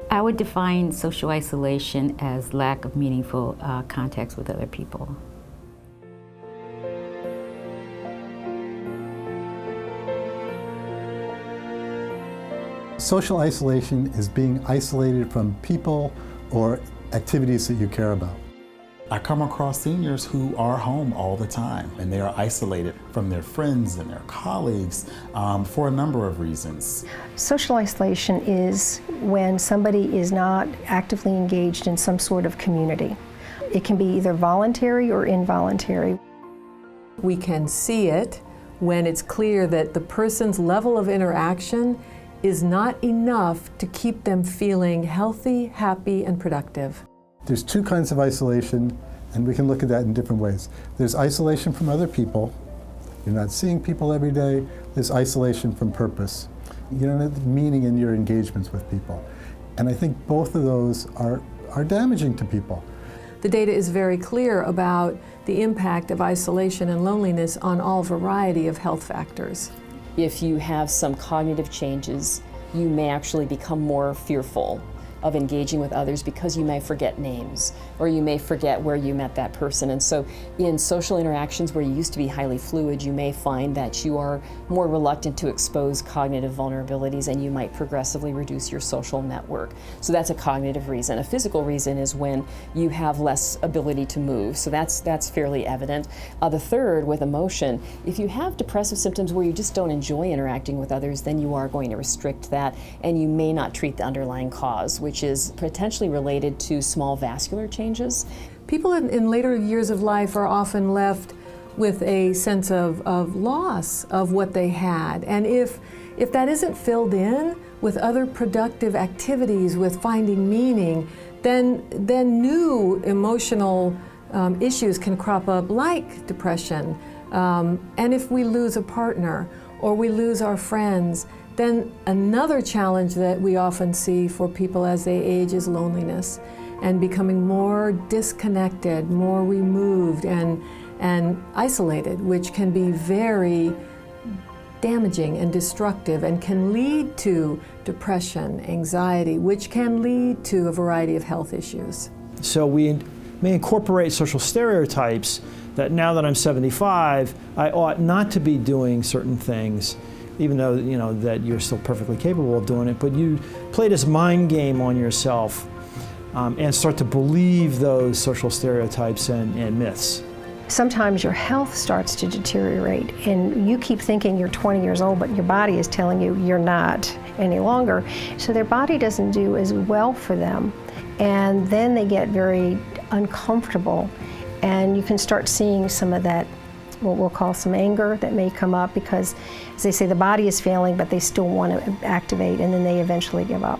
I would define social isolation as lack of meaningful contacts with other people. Social isolation is being isolated from people or activities that you care about. I come across seniors who are home all the time, and they are isolated from their friends and their colleagues for a number of reasons. Social isolation is when somebody is not actively engaged in some sort of community. It can be either voluntary or involuntary. We can see it when it's clear that the person's level of interaction is not enough to keep them feeling healthy, happy, and productive. There's two kinds of isolation, and we can look at that in different ways. There's isolation from other people. You're not seeing people every day. There's isolation from purpose. You don't have meaning in your engagements with people. And I think both of those are damaging to people. The data is very clear about the impact of isolation and loneliness on all variety of health factors. If you have some cognitive changes, you may actually become more fearful of engaging with others because you may forget names or you may forget where you met that person. And so in social interactions where you used to be highly fluid, you may find that you are more reluctant to expose cognitive vulnerabilities and you might progressively reduce your social network. So that's a cognitive reason. A physical reason is when you have less ability to move. So that's fairly evident. The third, with emotion, if you have depressive symptoms where you just don't enjoy interacting with others, then you are going to restrict that and you may not treat the underlying cause, which is potentially related to small vascular changes. People in later years of life are often left with a sense of loss of what they had. And if that isn't filled in with other productive activities, with finding meaning, then new emotional issues can crop up like depression. And if we lose a partner or we lose our friends, then another challenge that we often see for people as they age is loneliness and becoming more disconnected, more removed and isolated, which can be very damaging and destructive and can lead to depression, anxiety, which can lead to a variety of health issues. So we may incorporate social stereotypes that now that I'm 75, I ought not to be doing certain things, even though that you're still perfectly capable of doing it, but you play this mind game on yourself and start to believe those social stereotypes and myths. Sometimes your health starts to deteriorate and you keep thinking you're 20 years old, but your body is telling you you're not any longer. So their body doesn't do as well for them. And then they get very uncomfortable and you can start seeing some of that, what we'll call some anger that may come up because, as they say, the body is failing, but they still want to activate and then they eventually give up.